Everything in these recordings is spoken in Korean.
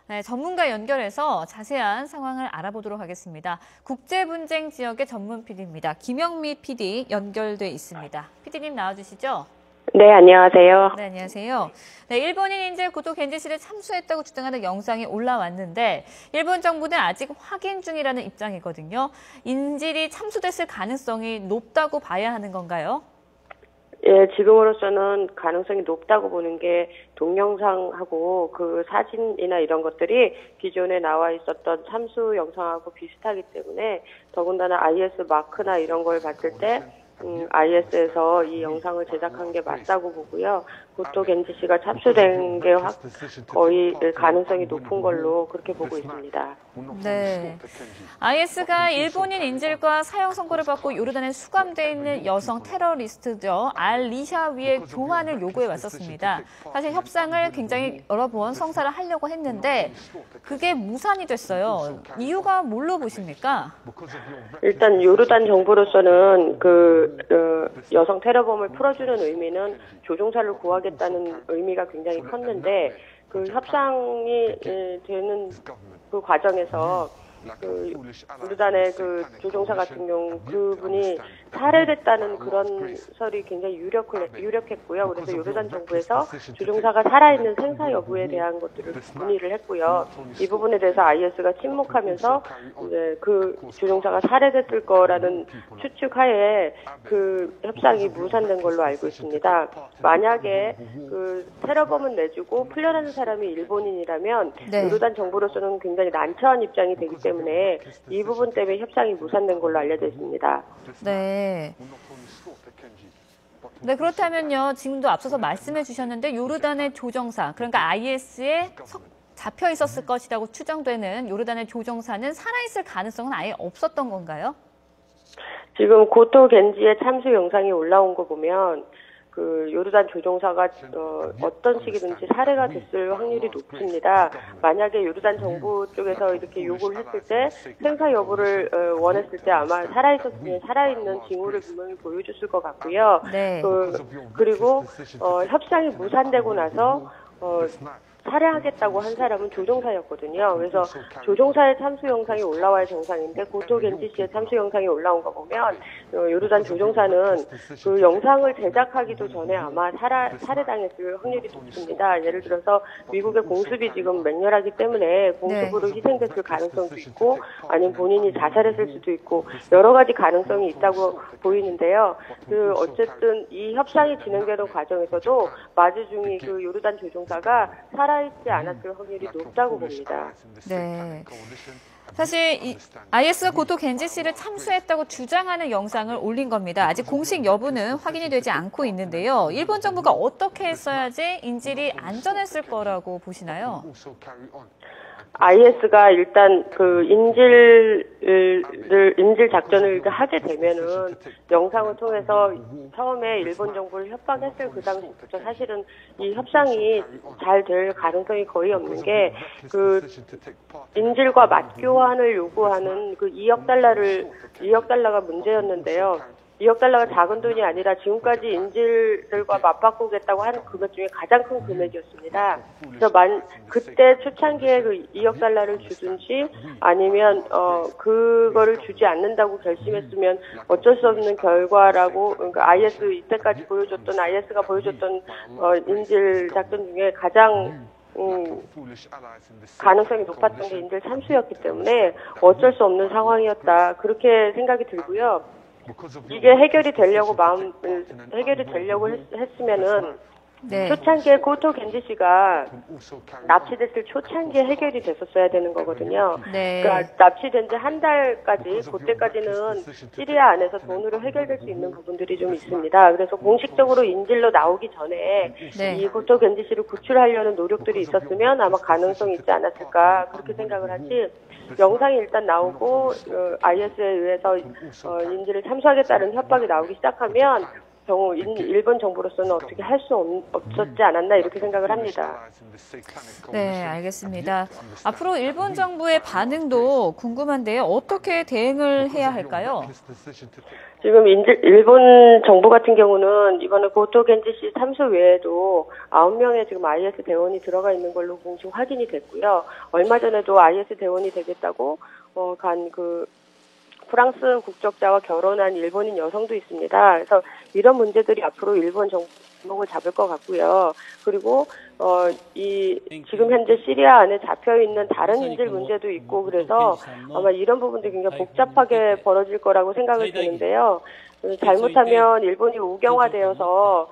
네, 전문가 연결해서 자세한 상황을 알아보도록 하겠습니다. 국제분쟁 지역의 전문 PD입니다. 김영미 PD 연결돼 있습니다. PD님 나와주시죠. 네, 안녕하세요. 네, 안녕하세요. 네, 일본인 인질 고토 겐지시를 참수했다고 주장하는 영상이 올라왔는데 일본 정부는 아직 확인 중이라는 입장이거든요. 인질이 참수됐을 가능성이 높다고 봐야 하는 건가요? 예, 지금으로서는 가능성이 높다고 보는 게 동영상하고 그 사진이나 이런 것들이 기존에 나와 있었던 참수 영상하고 비슷하기 때문에 더군다나 IS 마크나 이런 걸 봤을 때 IS에서 이 영상을 제작한 게 맞다고 보고요. 고토 겐지 씨가 참수된 게 거의 가능성이 높은 걸로 그렇게 보고 있습니다. 네, IS가 일본인 인질과 사형 선고를 받고 요르단에 수감돼 있는 여성 테러리스트죠. 알리샤위의 교환을 요구해 왔었습니다. 사실 협상을 굉장히 여러 번 성사를 하려고 했는데 그게 무산이 됐어요. 이유가 뭘로 보십니까? 일단 요르단 정부로서는 여성 테러범을 풀어주는 의미는 조종사를 구하겠다는 의미가 굉장히 컸는데 그 협상이 되는 그 과정에서 요르단의 그 조종사 같은 경우 그분이 살해됐다는 그런 설이 굉장히 유력했고요. 그래서 요르단 정부에서 조종사가 살아있는 생사 여부에 대한 것들을 문의를 했고요. 이 부분에 대해서 IS가 침묵하면서 이제 그 조종사가 살해됐을 거라는 추측하에 그 협상이 무산된 걸로 알고 있습니다. 만약에 그 테러범은 내주고 풀려나는 사람이 일본인이라면 네. 요르단 정부로서는 굉장히 난처한 입장이 되기 때문에 이 부분 때문에 협상이 무산된 걸로 알려져 있습니다. 네. 네, 그렇다면요. 지금도 앞서서 말씀해 주셨는데 요르단의 조종사, 그러니까 IS에 잡혀 있었을 것이라고 추정되는 요르단의 조종사는 살아있을 가능성은 아예 없었던 건가요? 지금 고토 겐지의 참수 영상이 올라온 거 보면 그 요르단 조종사가 어떤 식이든지 살해가 됐을 확률이 높습니다. 만약에 요르단 정부 쪽에서 이렇게 요구를 했을 때 생사 여부를 원했을 때 아마 살아있었으면 살아있는 징후를 분명히 보여줬을 것 같고요. 네. 그리고 협상이 무산되고 나서 살해하겠다고 한 사람은 조종사였거든요. 그래서 조종사의 참수 영상이 올라와야 정상인데 고토 겐지 씨의 참수 영상이 올라온 거 보면 요르단 조종사는 그 영상을 제작하기도 전에 아마 살해당했을 확률이 높습니다. 예를 들어서 미국의 공습이 지금 맹렬하기 때문에 공습으로 희생됐을 가능성도 있고 아니면 본인이 자살했을 수도 있고 여러 가지 가능성이 있다고 보이는데요. 어쨌든 이 협상이 진행되는 과정에서도 마주중이 그 요르단 조종사가 살아있지 않았을 확률이 높다고 봅니다. 네. 사실 IS가 고토 겐지 씨를 참수했다고 주장하는 영상을 올린 겁니다. 아직 공식 여부는 확인이 되지 않고 있는데요. 일본 정부가 어떻게 했어야지 인질이 안전했을 거라고 보시나요? IS가 일단 그 인질 작전을 하게 되면은 영상을 통해서 처음에 일본 정부를 협박했을 그 당시부터 사실은 이 협상이 잘 될 가능성이 거의 없는 게 그 인질과 맞교환을 요구하는 그 2억 달러가 문제였는데요. 2억 달러가 작은 돈이 아니라 지금까지 인질들과 맞바꾸겠다고 하는 금액 중에 가장 큰 금액이었습니다. 그래서 그때 초창기에 그 2억 달러를 주든지 아니면 그거를 주지 않는다고 결심했으면 어쩔 수 없는 결과라고 그러니까 IS가 보여줬던 인질 작전 중에 가장 가능성이 높았던 게 인질 참수였기 때문에 어쩔 수 없는 상황이었다 그렇게 생각이 들고요. 이게 해결이 되려고 했으면은 네. 초창기에 고토 겐지 씨가 납치됐을 초창기에 해결이 됐었어야 되는 거거든요. 네. 그러니까 납치된 지 한 달까지, 그때까지는 시리아 안에서 돈으로 해결될 수 있는 부분들이 좀 있습니다. 그래서 공식적으로 인질로 나오기 전에 네. 이 고토 겐지 씨를 구출하려는 노력들이 있었으면 아마 가능성이 있지 않았을까 그렇게 생각을 하지. 영상이 일단 나오고 IS에 의해서 인질을 참수하겠다는 협박이 나오기 시작하면 경우 일본 정부로서는 어떻게 할 수 없었지 않았나 이렇게 생각을 합니다. 네, 알겠습니다. 앞으로 일본 정부의 반응도 궁금한데요. 어떻게 대응을 해야 할까요? 지금 일본 정부 같은 경우는 이번에 고토 겐지 씨 참수 외에도 9명의 지금 IS 대원이 들어가 있는 걸로 공식 확인이 됐고요. 얼마 전에도 IS 대원이 되겠다고 프랑스 국적자와 결혼한 일본인 여성도 있습니다. 그래서 이런 문제들이 앞으로 일본 정부 주목을 잡을 것 같고요. 그리고 지금 현재 시리아 안에 잡혀 있는 다른 인질 문제도 있고 그래서 아마 이런 부분들이 굉장히 복잡하게 벌어질 거라고 생각을 드는데요. 잘못하면 일본이 우경화되어서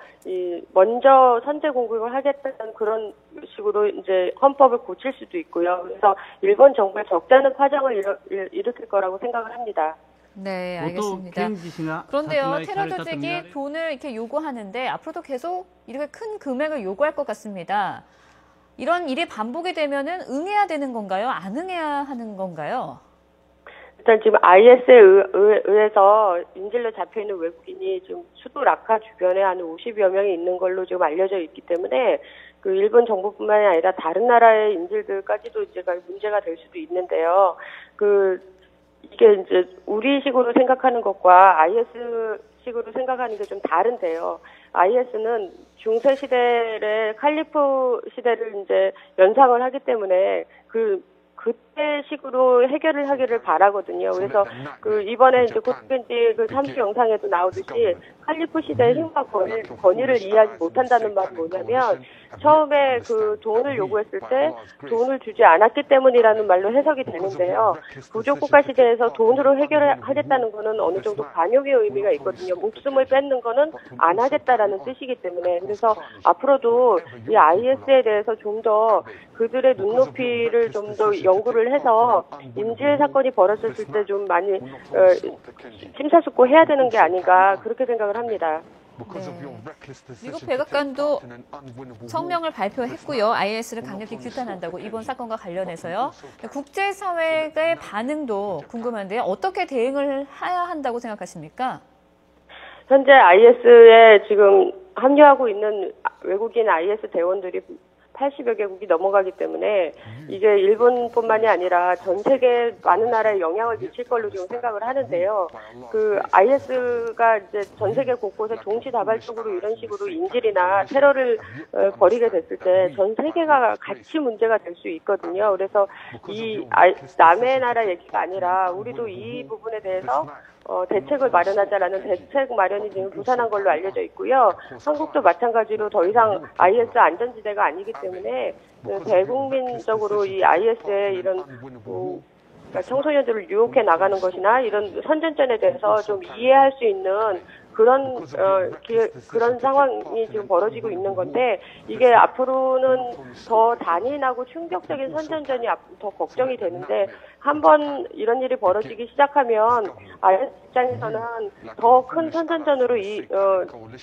먼저 선제 공격을 하겠다는 그런 식으로 이제 헌법을 고칠 수도 있고요. 그래서 일본 정부에 적잖은 파장을 일으킬 거라고 생각을 합니다. 네, 알겠습니다. 그런데요, 테러 조직이 돈을 이렇게 요구하는데 앞으로도 계속 이렇게 큰 금액을 요구할 것 같습니다. 이런 일이 반복이 되면은 응해야 되는 건가요? 안 응해야 하는 건가요? 일단 지금 IS에 의해서 인질로 잡혀있는 외국인이 지금 수도 라카 주변에 한 50여 명이 있는 걸로 지금 알려져 있기 때문에 그 일본 정부뿐만이 아니라 다른 나라의 인질들까지도 이제 문제가 될 수도 있는데요. 이게 이제 우리식으로 생각하는 것과 IS식으로 생각하는 게 좀 다른데요. IS는 중세 시대의 칼리프 시대를 이제 연상을 하기 때문에 그때 식으로 해결을 하기를 바라거든요. 그래서 이번에 이제 고토겐지 참수 영상에도 나오듯이 칼리프 시대의 힘과 권위를 이해하지 못한다는 말은 뭐냐면 처음에 돈을 요구했을 때 돈을 주지 않았기 때문이라는 말로 해석이 되는데요. 부족국가 시대에서 돈으로 해결을 하겠다는 거는 어느 정도 관용의 의미가 있거든요. 목숨을 뺏는 거는 안 하겠다라는 뜻이기 때문에 그래서 앞으로도 이 IS에 대해서 좀 더 그들의 눈높이를 좀 더 연구를 해서 인질 사건이 벌어졌을 때 좀 많이 심사숙고해야 되는 게 아닌가 그렇게 생각을 합니다. 네. 미국 백악관도 성명을 발표했고요. IS를 강력히 규탄한다고 이번 사건과 관련해서요. 국제사회의 반응도 궁금한데요. 어떻게 대응을 해야 한다고 생각하십니까? 현재 IS에 지금 합류하고 있는 외국인 IS 대원들이 80여 개국이 넘어가기 때문에 이게 일본뿐만이 아니라 전 세계 많은 나라에 영향을 미칠 걸로 지금 생각을 하는데요. IS가 이제 전 세계 곳곳에 동시다발적으로 이런 식으로 인질이나 테러를 벌이게 됐을 때 전 세계가 같이 문제가 될 수 있거든요. 그래서 남의 나라 얘기가 아니라 우리도 이 부분에 대해서 대책을 마련하자라는 대책 마련이 지금 부산한 걸로 알려져 있고요. 한국도 마찬가지로 더 이상 IS 안전지대가 아니기 때문에 대국민적으로 이 IS의 이런 청소년들을 유혹해 나가는 것이나 이런 선전전에 대해서 좀 이해할 수 있는 그런 상황이 지금 벌어지고 있는 건데 이게 앞으로는 더 잔인하고 충격적인 선전전이 더 걱정이 되는데 한번 이런 일이 벌어지기 시작하면 IS 입장에서는 더 큰 선전전으로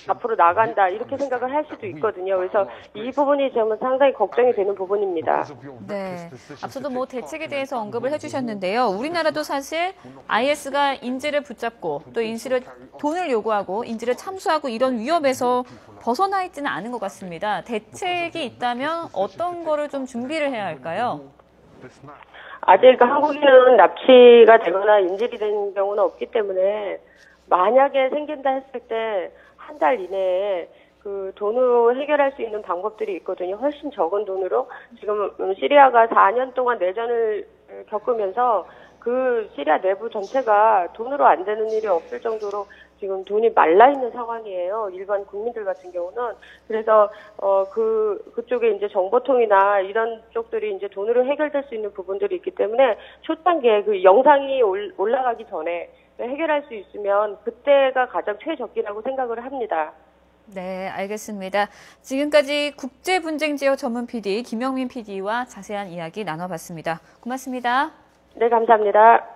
앞으로 나간다 이렇게 생각을 할 수도 있거든요. 그래서 이 부분이 저는 상당히 걱정이 되는 부분입니다. 네, 앞서도 대책에 대해서 언급을 해주셨는데요. 우리나라도 사실 IS가 인질을 붙잡고 또 돈을 요구하고 인질을 참수하고 이런 위협에서 벗어나 있지는 않은 것 같습니다. 대책이 있다면 어떤 거를 좀 준비를 해야 할까요? 아직 한국인은 납치가 되거나 인질이 된 경우는 없기 때문에 만약에 생긴다 했을 때 한 달 이내에 돈으로 해결할 수 있는 방법들이 있거든요. 훨씬 적은 돈으로. 지금 시리아가 4년 동안 내전을 겪으면서 시리아 내부 전체가 돈으로 안 되는 일이 없을 정도로 지금 돈이 말라있는 상황이에요. 일반 국민들 같은 경우는. 그래서, 그쪽에 이제 정보통이나 이런 쪽들이 이제 돈으로 해결될 수 있는 부분들이 있기 때문에 초단기에 영상이 올라가기 전에 해결할 수 있으면 그때가 가장 최적기라고 생각을 합니다. 네, 알겠습니다. 지금까지 국제분쟁지역 전문 PD 김영민 PD와 자세한 이야기 나눠봤습니다. 고맙습니다. 네, 감사합니다.